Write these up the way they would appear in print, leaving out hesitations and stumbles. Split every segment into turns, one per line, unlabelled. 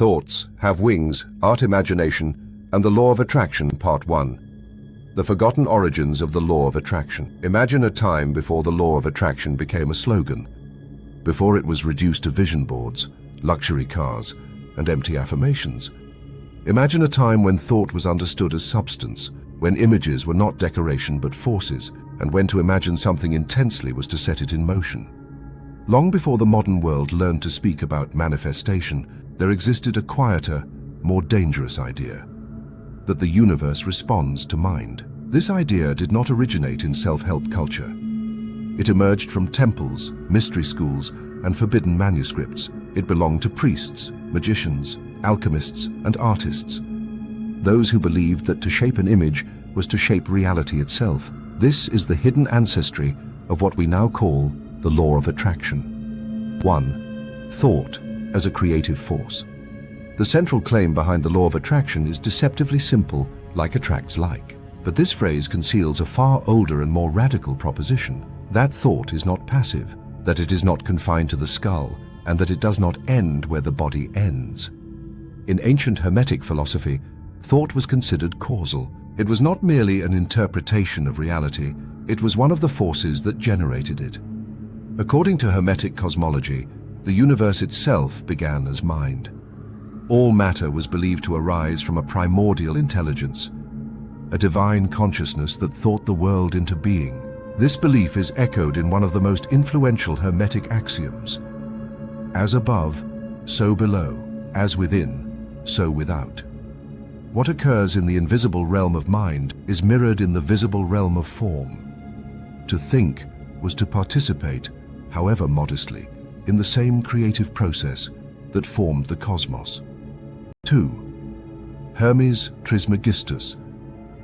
Thoughts Have Wings, Art Imagination, and the Law of Attraction, Part 1. The Forgotten Origins of the Law of Attraction. Imagine a time before the Law of Attraction became a slogan, before it was reduced to vision boards, luxury cars, and empty affirmations. Imagine a time when thought was understood as substance, when images were not decoration but forces, and when to imagine something intensely was to set it in motion. Long before the modern world learned to speak about manifestation, there existed a quieter, more dangerous idea, that the universe responds to mind. This idea did not originate in self-help culture. It emerged from temples, mystery schools, and forbidden manuscripts. It belonged to priests, magicians, alchemists, and artists. Those who believed that to shape an image was to shape reality itself. This is the hidden ancestry of what we now call the law of attraction. 1. Thought as a creative force. The central claim behind the law of attraction is deceptively simple, like attracts like. But this phrase conceals a far older and more radical proposition. That thought is not passive, that it is not confined to the skull, and that it does not end where the body ends. In ancient Hermetic philosophy, thought was considered causal. It was not merely an interpretation of reality, it was one of the forces that generated it. According to Hermetic cosmology, the universe itself began as mind. All matter was believed to arise from a primordial intelligence, a divine consciousness that thought the world into being. This belief is echoed in one of the most influential Hermetic axioms: as above, so below, as within, so without. What occurs in the invisible realm of mind is mirrored in the visible realm of form. To think was to participate, however modestly, in the same creative process that formed the cosmos. 2. Hermes Trismegistus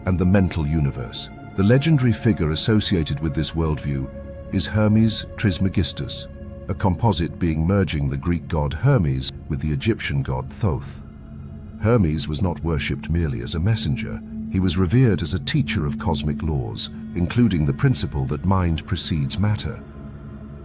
and the mental universe. The legendary figure associated with this worldview is Hermes Trismegistus, a composite being merging the Greek god Hermes with the Egyptian god Thoth. Hermes was not worshipped merely as a messenger. He was revered as a teacher of cosmic laws, including the principle that mind precedes matter.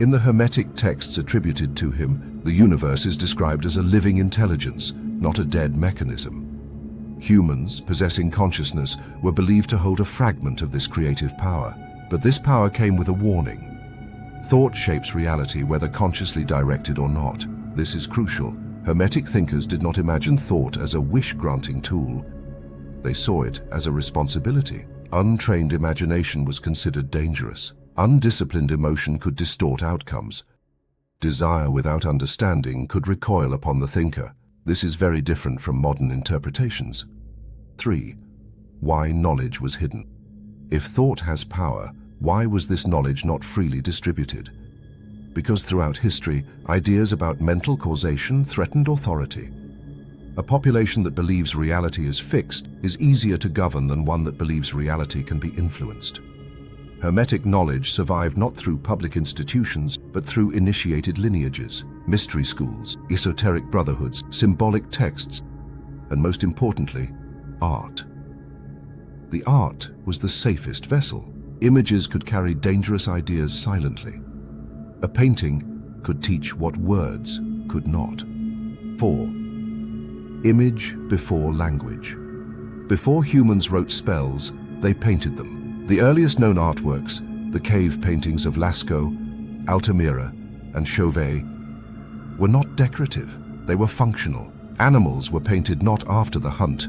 In the Hermetic texts attributed to him, the universe is described as a living intelligence, not a dead mechanism. Humans, possessing consciousness, were believed to hold a fragment of this creative power, but this power came with a warning. Thought shapes reality, whether consciously directed or not. This is crucial. Hermetic thinkers did not imagine thought as a wish-granting tool. They saw it as a responsibility. Untrained imagination was considered dangerous. Undisciplined emotion could distort outcomes. Desire without understanding could recoil upon the thinker. This is very different from modern interpretations. 3. Why knowledge was hidden. If thought has power, why was this knowledge not freely distributed? Because throughout history, ideas about mental causation threatened authority. A population that believes reality is fixed is easier to govern than one that believes reality can be influenced. Hermetic knowledge survived not through public institutions, but through initiated lineages, mystery schools, esoteric brotherhoods, symbolic texts, and most importantly, art. The art was the safest vessel. Images could carry dangerous ideas silently. A painting could teach what words could not. 4. Image before language. Before humans wrote spells, they painted them. The earliest known artworks, the cave paintings of Lascaux, Altamira, and Chauvet, were not decorative, they were functional. Animals were painted not after the hunt,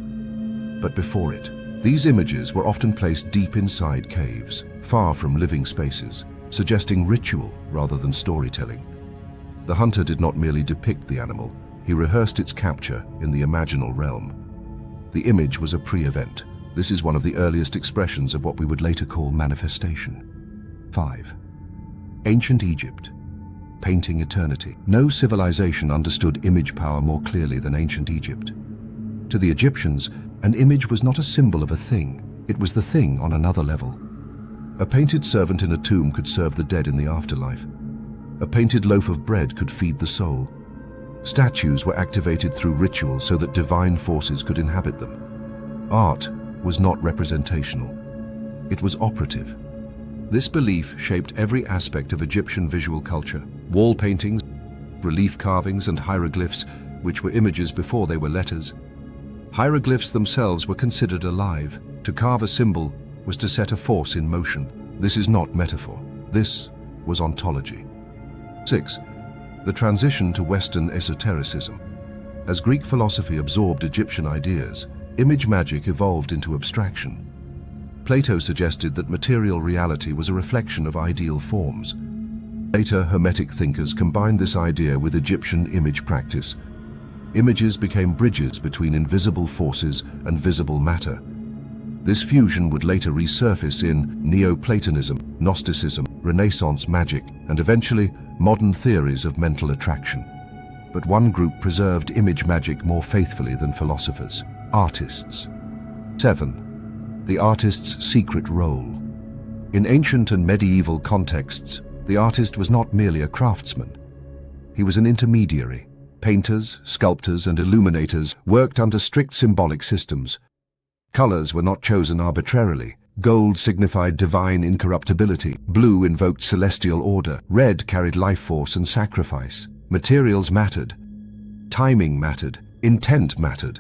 but before it. These images were often placed deep inside caves, far from living spaces, suggesting ritual rather than storytelling. The hunter did not merely depict the animal, he rehearsed its capture in the imaginal realm. The image was a pre-event. This is one of the earliest expressions of what we would later call manifestation. 5. Ancient Egypt. Painting eternity. No civilization understood image power more clearly than ancient Egypt. To the Egyptians, an image was not a symbol of a thing, it was the thing on another level. A painted servant in a tomb could serve the dead in the afterlife. A painted loaf of bread could feed the soul. Statues were activated through ritual so that divine forces could inhabit them. Art was not representational. It was operative. This belief shaped every aspect of Egyptian visual culture. Wall paintings, relief carvings, and hieroglyphs which were images before they were letters. Hieroglyphs themselves were considered alive. To carve a symbol was to set a force in motion. This is not metaphor. This was ontology. 6. The transition to Western esotericism. As Greek philosophy absorbed Egyptian ideas, image magic evolved into abstraction. Plato suggested that material reality was a reflection of ideal forms. Later, Hermetic thinkers combined this idea with Egyptian image practice. Images became bridges between invisible forces and visible matter. This fusion would later resurface in Neoplatonism, Gnosticism, Renaissance magic, and eventually modern theories of mental attraction. But one group preserved image magic more faithfully than philosophers: artists. 7. The artist's secret role. In ancient and medieval contexts, the artist was not merely a craftsman. He was an intermediary. Painters, sculptors, and illuminators worked under strict symbolic systems. Colors were not chosen arbitrarily. Gold signified divine incorruptibility, blue invoked celestial order, red carried life force and sacrifice. Materials mattered. Timing mattered. Intent mattered.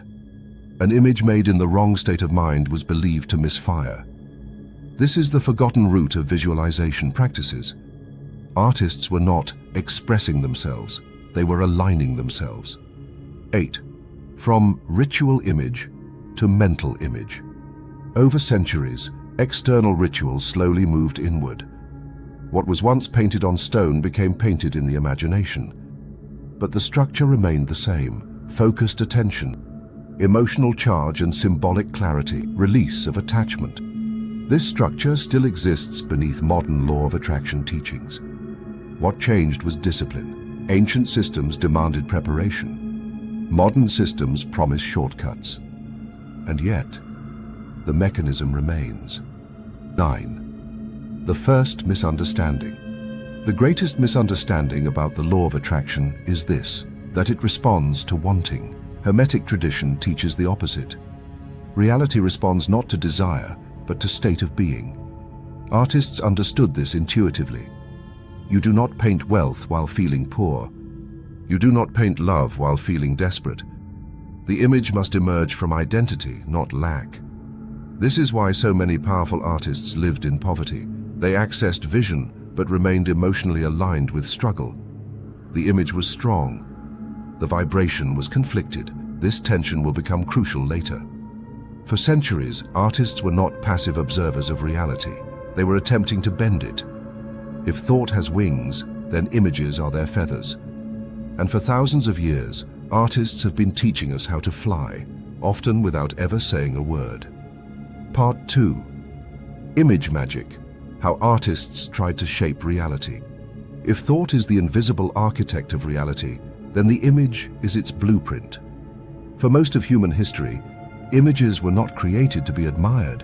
An image made in the wrong state of mind was believed to misfire. This is the forgotten root of visualization practices. Artists were not expressing themselves, they were aligning themselves. 8. From ritual image to mental image. Over centuries, external rituals slowly moved inward. What was once painted on stone became painted in the imagination. But the structure remained the same: focused attention, emotional charge and symbolic clarity, release of attachment. This structure still exists beneath modern law of attraction teachings. What changed was discipline. Ancient systems demanded preparation. Modern systems promise shortcuts. And yet, the mechanism remains. 9. The first misunderstanding. The greatest misunderstanding about the law of attraction is this: that it responds to wanting. Hermetic tradition teaches the opposite. Reality responds not to desire, but to state of being. Artists understood this intuitively. You do not paint wealth while feeling poor. You do not paint love while feeling desperate. The image must emerge from identity, not lack. This is why so many powerful artists lived in poverty. They accessed vision, but remained emotionally aligned with struggle. The image was strong. The vibration was conflicted. This tension will become crucial later. For centuries, artists were not passive observers of reality. They were attempting to bend it. If thought has wings, then images are their feathers. And for thousands of years, artists have been teaching us how to fly, often without ever saying a word. Part 2. Image magic: how artists tried to shape reality. If thought is the invisible architect of reality, then the image is its blueprint. For most of human history, images were not created to be admired.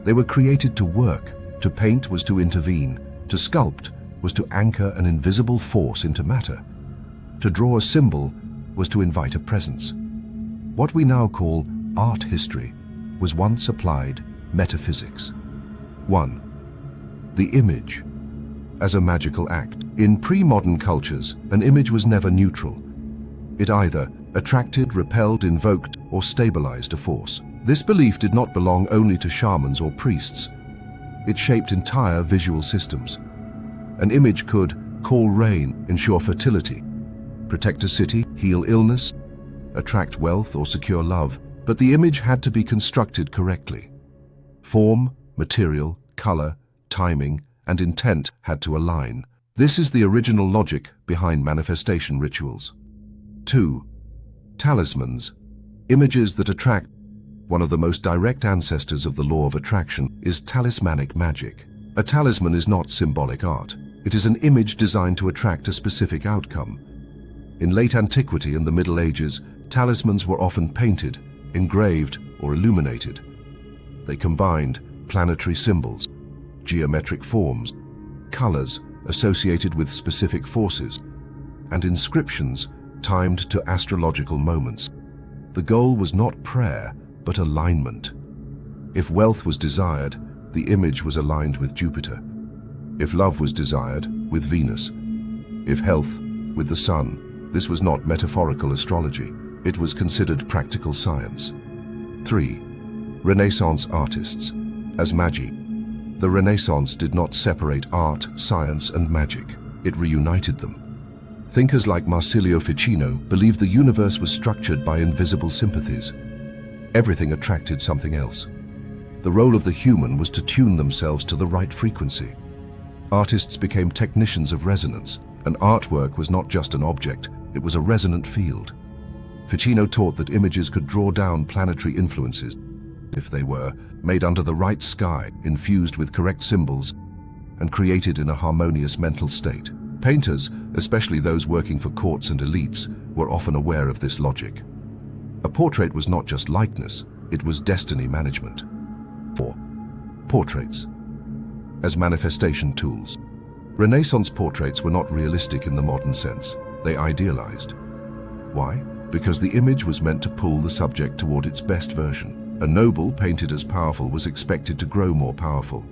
They were created to work. To paint was to intervene. To sculpt was to anchor an invisible force into matter. To draw a symbol was to invite a presence. What we now call art history was once applied metaphysics. 1. The image as a magical act. In pre-modern cultures, an image was never neutral. It either attracted, repelled, invoked, or stabilized a force. This belief did not belong only to shamans or priests. It shaped entire visual systems. An image could call rain, ensure fertility, protect a city, heal illness, attract wealth, or secure love. But the image had to be constructed correctly. Form, material, color, timing, and intent had to align. This is the original logic behind manifestation rituals. 2. Talismans, images that attract. One of the most direct ancestors of the law of attraction is talismanic magic. A talisman is not symbolic art. It is an image designed to attract a specific outcome. In late antiquity and the Middle Ages, talismans were often painted, engraved, or illuminated. They combined planetary symbols, geometric forms, colors associated with specific forces, and inscriptions timed to astrological moments. The goal was not prayer, but alignment. If wealth was desired, the image was aligned with Jupiter. If love was desired, with Venus. If health, with the sun. This was not metaphorical astrology. It was considered practical science. 3. Renaissance artists. As magi. The Renaissance did not separate art, science, and magic. It reunited them. Thinkers like Marsilio Ficino believed the universe was structured by invisible sympathies. Everything attracted something else. The role of the human was to tune themselves to the right frequency. Artists became technicians of resonance, and artwork was not just an object, it was a resonant field. Ficino taught that images could draw down planetary influences, if they were made under the right sky, infused with correct symbols, and created in a harmonious mental state. Painters, especially those working for courts and elites, were often aware of this logic. A portrait was not just likeness, it was destiny management. 4. Portraits. As manifestation tools. Renaissance portraits were not realistic in the modern sense. They idealized. Why? Because the image was meant to pull the subject toward its best version. A noble painted as powerful was expected to grow more powerful.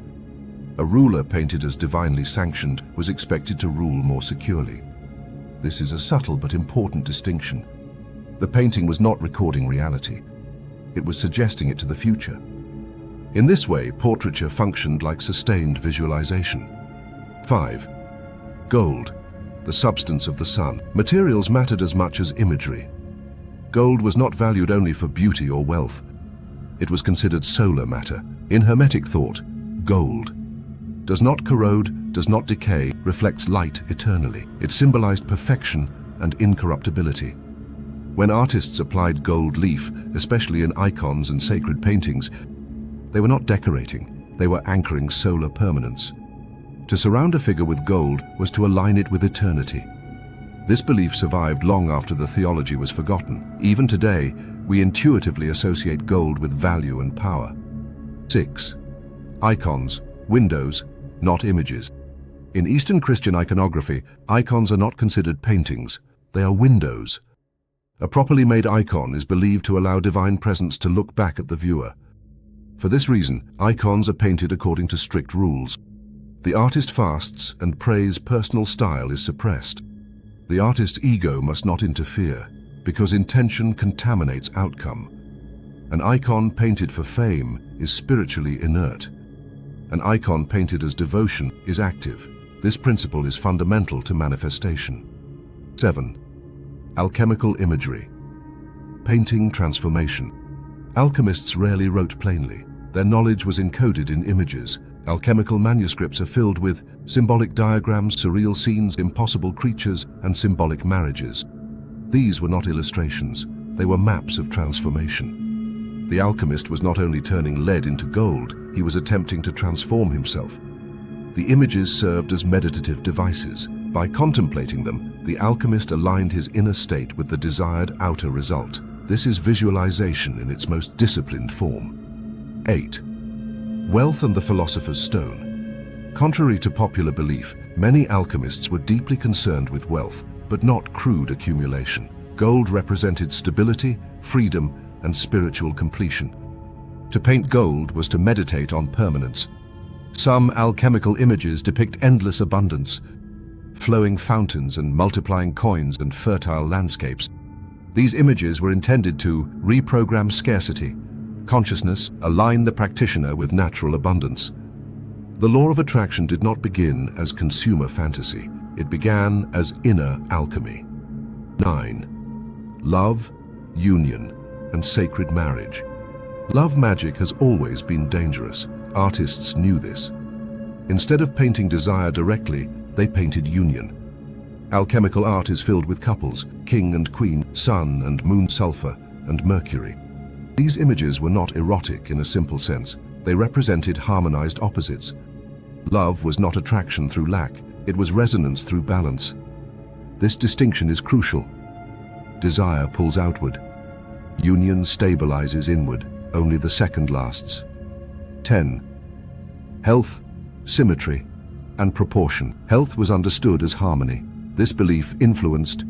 A ruler painted as divinely sanctioned was expected to rule more securely. This is a subtle but important distinction. The painting was not recording reality. It was suggesting it to the future. In this way, portraiture functioned like sustained visualization. 5. Gold, the substance of the sun. Materials mattered as much as imagery. Gold was not valued only for beauty or wealth. It was considered solar matter. In Hermetic thought, gold does not corrode, does not decay, reflects light eternally. It symbolized perfection and incorruptibility. When artists applied gold leaf, especially in icons and sacred paintings, they were not decorating, they were anchoring solar permanence. To surround a figure with gold was to align it with eternity. This belief survived long after the theology was forgotten. Even today, we intuitively associate gold with value and power. 6. Icons, windows, not images. In Eastern Christian iconography, icons are not considered paintings, they are windows. A properly made icon is believed to allow divine presence to look back at the viewer. For this reason, icons are painted according to strict rules. The artist fasts and prays, personal style is suppressed. The artist's ego must not interfere, because intention contaminates outcome. An icon painted for fame is spiritually inert. An icon painted as devotion is active. This principle is fundamental to manifestation. 7. Alchemical imagery. Painting transformation. Alchemists rarely wrote plainly. Their knowledge was encoded in images. Alchemical manuscripts are filled with symbolic diagrams, surreal scenes, impossible creatures, and symbolic marriages. These were not illustrations, they were maps of transformation. The alchemist was not only turning lead into gold, he was attempting to transform himself. The images served as meditative devices. By contemplating them, the alchemist aligned his inner state with the desired outer result. This is visualization in its most disciplined form. 8. Wealth and the philosopher's stone. Contrary to popular belief, many alchemists were deeply concerned with wealth, but not crude accumulation. Gold represented stability, freedom, and spiritual completion. To paint gold was to meditate on permanence. Some alchemical images depict endless abundance, flowing fountains and multiplying coins and fertile landscapes. These images were intended to reprogram scarcity, consciousness, align the practitioner with natural abundance. The law of attraction did not begin as consumer fantasy. It began as inner alchemy. 9. Love, union, and sacred marriage. Love magic has always been dangerous. Artists knew this. Instead of painting desire directly, they painted union. Alchemical art is filled with couples, king and queen, sun and moon, sulfur and mercury. These images were not erotic in a simple sense. They represented harmonized opposites. Love was not attraction through lack, it was resonance through balance. This distinction is crucial. Desire pulls outward. Union stabilizes inward. Only the second lasts. 10. Health, symmetry, and proportion. Health was understood as harmony. This belief influenced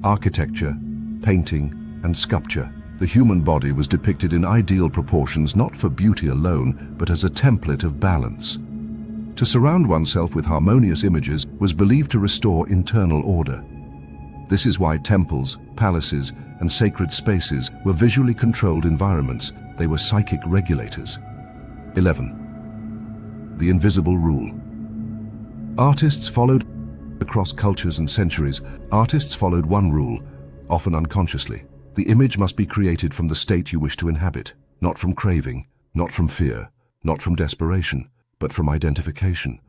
architecture, painting, and sculpture. The human body was depicted in ideal proportions not for beauty alone, but as a template of balance. To surround oneself with harmonious images was believed to restore internal order. This is why temples, palaces, and sacred spaces were visually controlled environments. They were psychic regulators. 11. The invisible rule. Artists followed across cultures and centuries. Artists followed one rule, often unconsciously. The image must be created from the state you wish to inhabit, not from craving, not from fear, not from desperation, but from identification.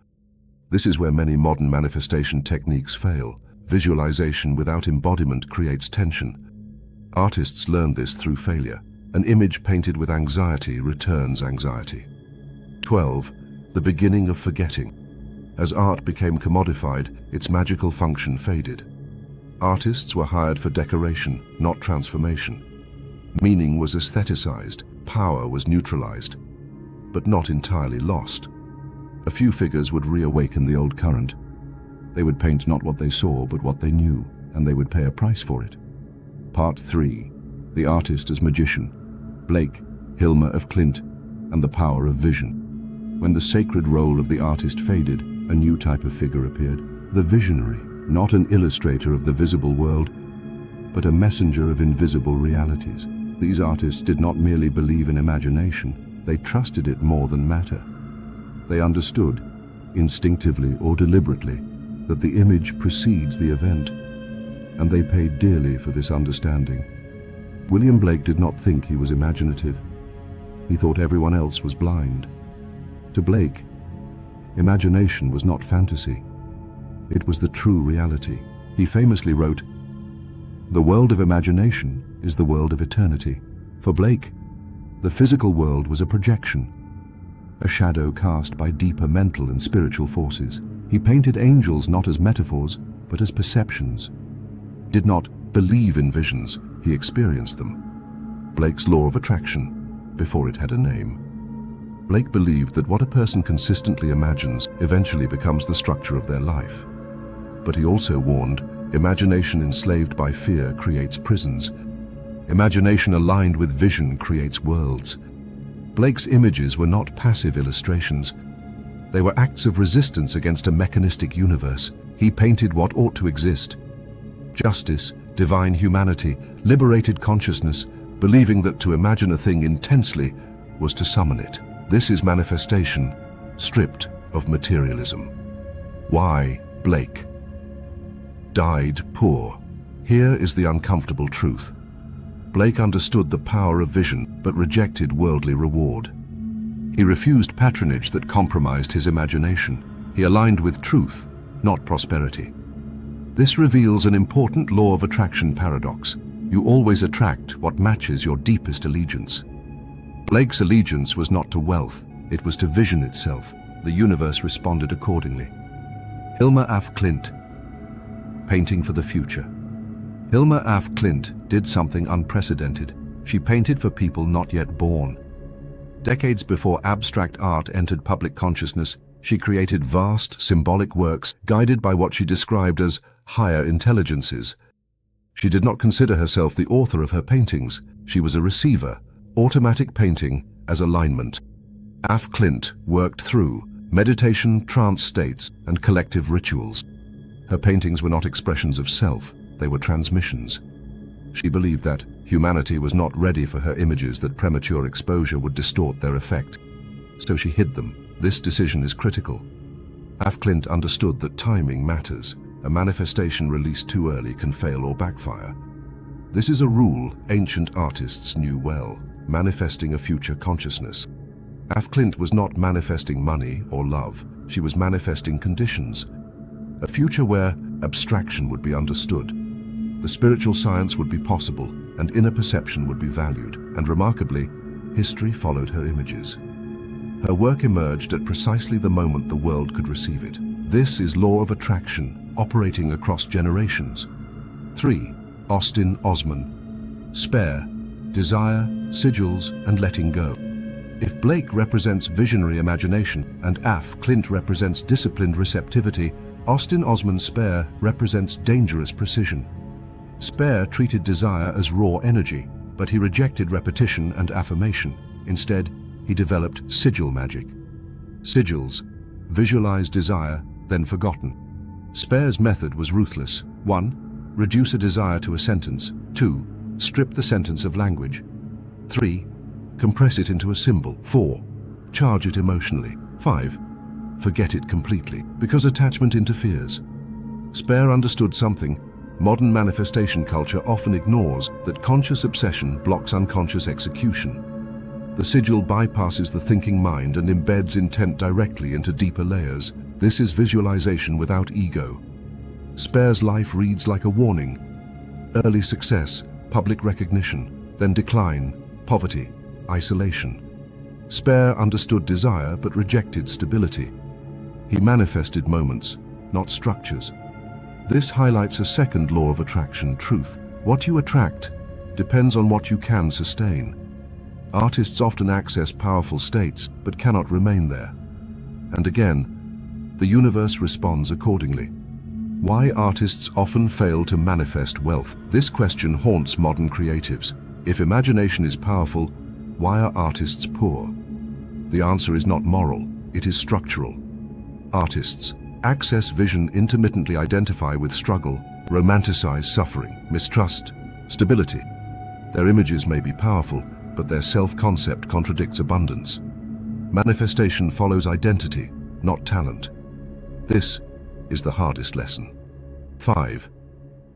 This is where many modern manifestation techniques fail. Visualization without embodiment creates tension. Artists learn this through failure. An image painted with anxiety returns anxiety. 12. The beginning of forgetting. As art became commodified, its magical function faded. Artists were hired for decoration, not transformation. Meaning was aestheticized, power was neutralized, but not entirely lost. A few figures would reawaken the old current. They would paint not what they saw, but what they knew, and they would pay a price for it. Part 3. The artist as magician. Blake, Hilma of Klint, and the power of vision. When the sacred role of the artist faded, a new type of figure appeared, the visionary, not an illustrator of the visible world, but a messenger of invisible realities. These artists did not merely believe in imagination, they trusted it more than matter. They understood, instinctively or deliberately, that the image precedes the event, and they paid dearly for this understanding. William Blake did not think he was imaginative. He thought everyone else was blind. To Blake, imagination was not fantasy. It was the true reality. He famously wrote, "The world of imagination is the world of eternity." For Blake, the physical world was a projection, a shadow cast by deeper mental and spiritual forces. He painted angels not as metaphors, but as perceptions. Did not believe in visions, he experienced them. Blake's law of attraction, before it had a name. Blake believed that what a person consistently imagines eventually becomes the structure of their life. But he also warned, imagination enslaved by fear creates prisons. Imagination aligned with vision creates worlds. Blake's images were not passive illustrations. They were acts of resistance against a mechanistic universe. He painted what ought to exist. Justice, divine humanity, liberated consciousness, believing that to imagine a thing intensely was to summon it. This is manifestation, stripped of materialism. Why Blake died poor? Here is the uncomfortable truth. Blake understood the power of vision, but rejected worldly reward. He refused patronage that compromised his imagination. He aligned with truth, not prosperity. This reveals an important law of attraction paradox. You always attract what matches your deepest allegiance. Blake's allegiance was not to wealth, it was to vision itself. The universe responded accordingly. Hilma af Klint, painting for the future. Hilma af Klint did something unprecedented. She painted for people not yet born. Decades before abstract art entered public consciousness, she created vast, symbolic works guided by what she described as higher intelligences. She did not consider herself the author of her paintings. She was a receiver, automatic painting as alignment. Af Klint worked through meditation, trance states, and collective rituals. Her paintings were not expressions of self, they were transmissions. She believed that humanity was not ready for her images, that premature exposure would distort their effect. So she hid them. This decision is critical. Af Klint understood that timing matters. A manifestation released too early can fail or backfire. This is a rule ancient artists knew well, manifesting a future consciousness. Af Klint was not manifesting money or love, she was manifesting conditions. A future where abstraction would be understood, the spiritual science would be possible, and inner perception would be valued. And remarkably, history followed her images. Her work emerged at precisely the moment the world could receive it. This is law of attraction, operating across generations. 3. Austin Osman. Spare, desire, sigils, and letting go. If Blake represents visionary imagination and Af Klint represents disciplined receptivity, Austin Osman Spare represents dangerous precision. Spare treated desire as raw energy, but he rejected repetition and affirmation. Instead, he developed sigil magic. Sigils, visualize desire, then forgotten. Spare's method was ruthless. 1. Reduce a desire to a sentence. 2. Strip the sentence of language. 3. Compress it into a symbol. 4. Charge it emotionally. 5. Forget it completely, because attachment interferes. Spare understood something. Modern manifestation culture often ignores that conscious obsession blocks unconscious execution. The sigil bypasses the thinking mind and embeds intent directly into deeper layers. This is visualization without ego. Spare's life reads like a warning. Early success, public recognition, then decline, poverty, isolation. Spare understood desire but rejected stability. He manifested moments, not structures. This highlights a second law of attraction, truth. What you attract depends on what you can sustain. Artists often access powerful states but cannot remain there. And again, the universe responds accordingly. Why artists often fail to manifest wealth? This question haunts modern creatives. If imagination is powerful, why are artists poor? The answer is not moral, it is structural. Artists access vision, intermittently identify with struggle, romanticize suffering, mistrust, stability. Their images may be powerful, but their self-concept contradicts abundance. Manifestation follows identity, not talent. This is the hardest lesson. 5.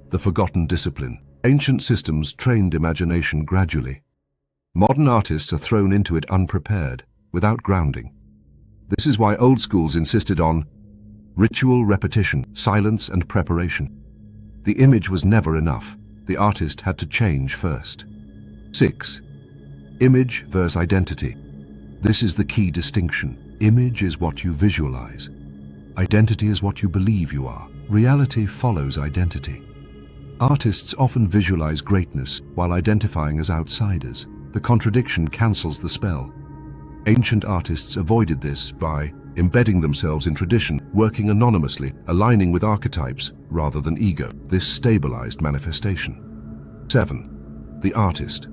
The forgotten discipline. Ancient systems trained imagination gradually. Modern artists are thrown into it unprepared, without grounding. This is why old schools insisted on ritual, repetition, silence, and preparation. The image was never enough. The artist had to change first. 6. Image versus identity. This is the key distinction. Image is what you visualize. Identity is what you believe you are. Reality follows identity. Artists often visualize greatness while identifying as outsiders. The contradiction cancels the spell. Ancient artists avoided this by embedding themselves in tradition, working anonymously, aligning with archetypes rather than ego. This stabilized manifestation. 7. The artist.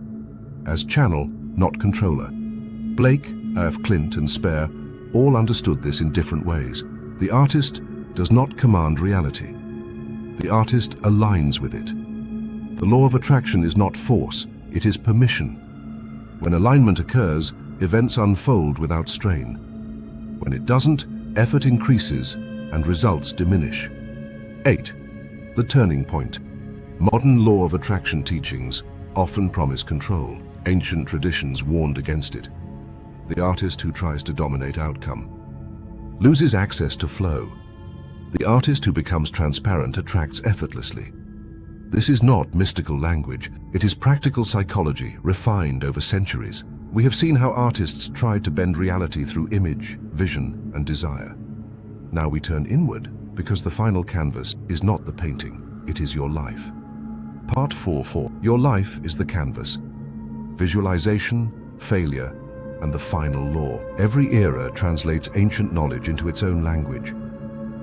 As channel, not controller. Blake, F. Clint, and Spare all understood this in different ways. The artist does not command reality. The artist aligns with it. The law of attraction is not force, it is permission. When alignment occurs, events unfold without strain. When it doesn't, effort increases and results diminish. 8. The turning point. Modern law of attraction teachings often promise control. Ancient traditions warned against it. The artist who tries to dominate outcome loses access to flow. The artist who becomes transparent attracts effortlessly. This is not mystical language, it is practical psychology refined over centuries. We have seen how artists tried to bend reality through image, vision, and desire. Now we turn inward because the final canvas is not the painting, it is your life. Part 4. Your life is the canvas. Visualization, failure, and the final law. Every era translates ancient knowledge into its own language.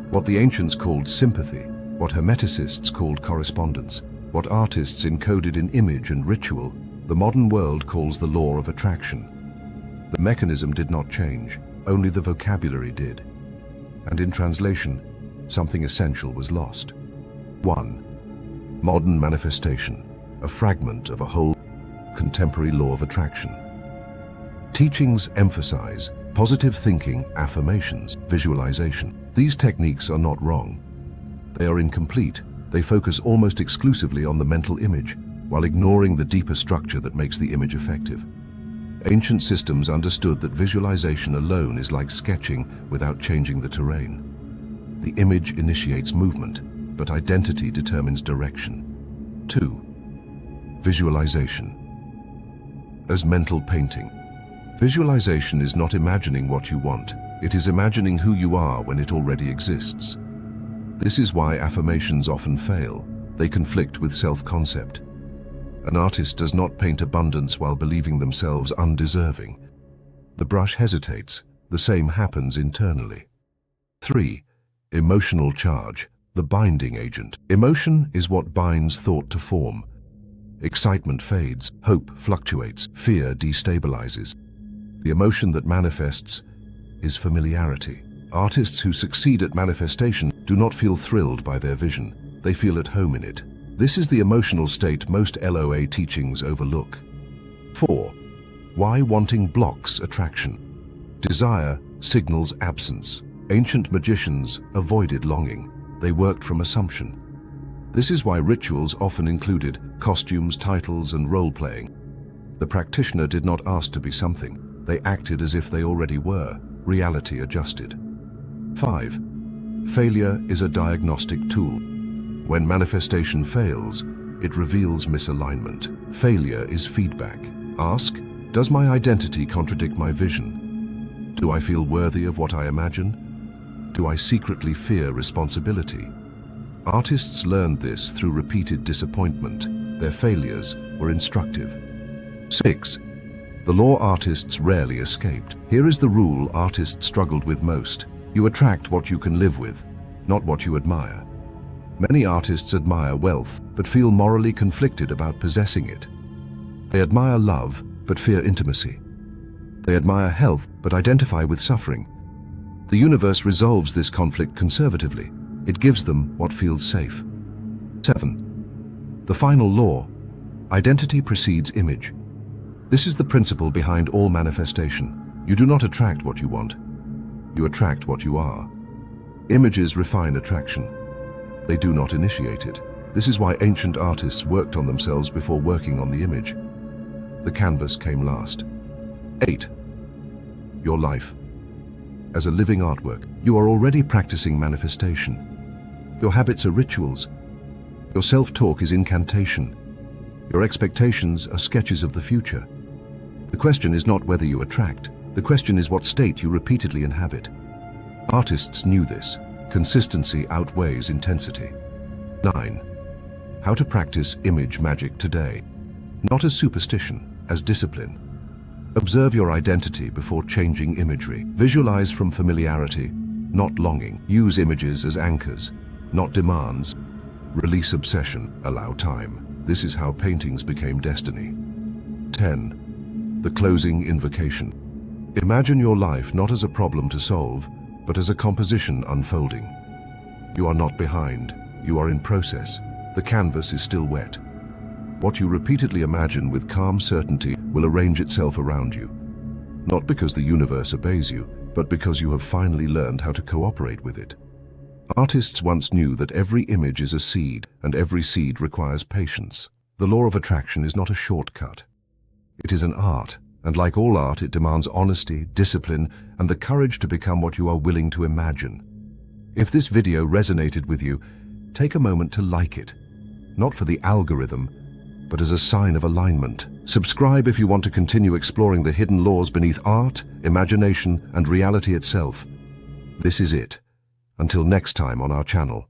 What the ancients called sympathy, what Hermeticists called correspondence, what artists encoded in image and ritual, the modern world calls the law of attraction. The mechanism did not change, only the vocabulary did. And in translation, something essential was lost. 1. Modern manifestation, a fragment of a whole contemporary law of attraction. Teachings emphasize positive thinking, affirmations, visualization. These techniques are not wrong. They are incomplete. They focus almost exclusively on the mental image, while ignoring the deeper structure that makes the image effective. Ancient systems understood that visualization alone is like sketching without changing the terrain. The image initiates movement, but identity determines direction. 2. Visualization. As mental painting. Visualization is not imagining what you want, it is imagining who you are when it already exists. This is why affirmations often fail. They conflict with self-concept. An artist does not paint abundance while believing themselves undeserving. The brush hesitates. The same happens internally. 3. Emotional charge, the binding agent. Emotion is what binds thought to form. Excitement fades, hope fluctuates, fear destabilizes. The emotion that manifests is familiarity. Artists who succeed at manifestation do not feel thrilled by their vision. They feel at home in it. This is the emotional state most LOA teachings overlook. 4. Why wanting blocks attraction. Desire signals absence. Ancient magicians avoided longing. They worked from assumption. This is why rituals often included costumes, titles, and role-playing. The practitioner did not ask to be something. They acted as if they already were. Reality adjusted. 5. Failure is a diagnostic tool. When manifestation fails, it reveals misalignment. Failure is feedback. Ask, does my identity contradict my vision? Do I feel worthy of what I imagine? Do I secretly fear responsibility? Artists learned this through repeated disappointment. Their failures were instructive. 6. The law artists rarely escaped. Here is the rule artists struggled with most. You attract what you can live with, not what you admire. Many artists admire wealth, but feel morally conflicted about possessing it. They admire love, but fear intimacy. They admire health, but identify with suffering. The universe resolves this conflict conservatively. It gives them what feels safe. 7. The final law. Identity precedes image. This is the principle behind all manifestation. You do not attract what you want. You attract what you are. Images refine attraction. They do not initiate it. This is why ancient artists worked on themselves before working on the image. The canvas came last. 8. Your life. As a living artwork, you are already practicing manifestation. Your habits are rituals. Your self-talk is incantation. Your expectations are sketches of the future. The question is not whether you attract. The question is what state you repeatedly inhabit. Artists knew this. Consistency outweighs intensity. 9. How to practice image magic today. Not as superstition, as discipline. Observe your identity before changing imagery. Visualize from familiarity, not longing. Use images as anchors, not demands. Release obsession, allow time. This is how paintings became destiny. 10. The closing invocation. Imagine your life not as a problem to solve, but as a composition unfolding. You are not behind, you are in process. The canvas is still wet. What you repeatedly imagine with calm certainty will arrange itself around you. Not because the universe obeys you, but because you have finally learned how to cooperate with it. Artists once knew that every image is a seed, and every seed requires patience. The law of attraction is not a shortcut. It is an art, and like all art, it demands honesty, discipline, and the courage to become what you are willing to imagine. If this video resonated with you, take a moment to like it. Not for the algorithm, but as a sign of alignment. Subscribe if you want to continue exploring the hidden laws beneath art, imagination, and reality itself. This is it. Until next time on our channel.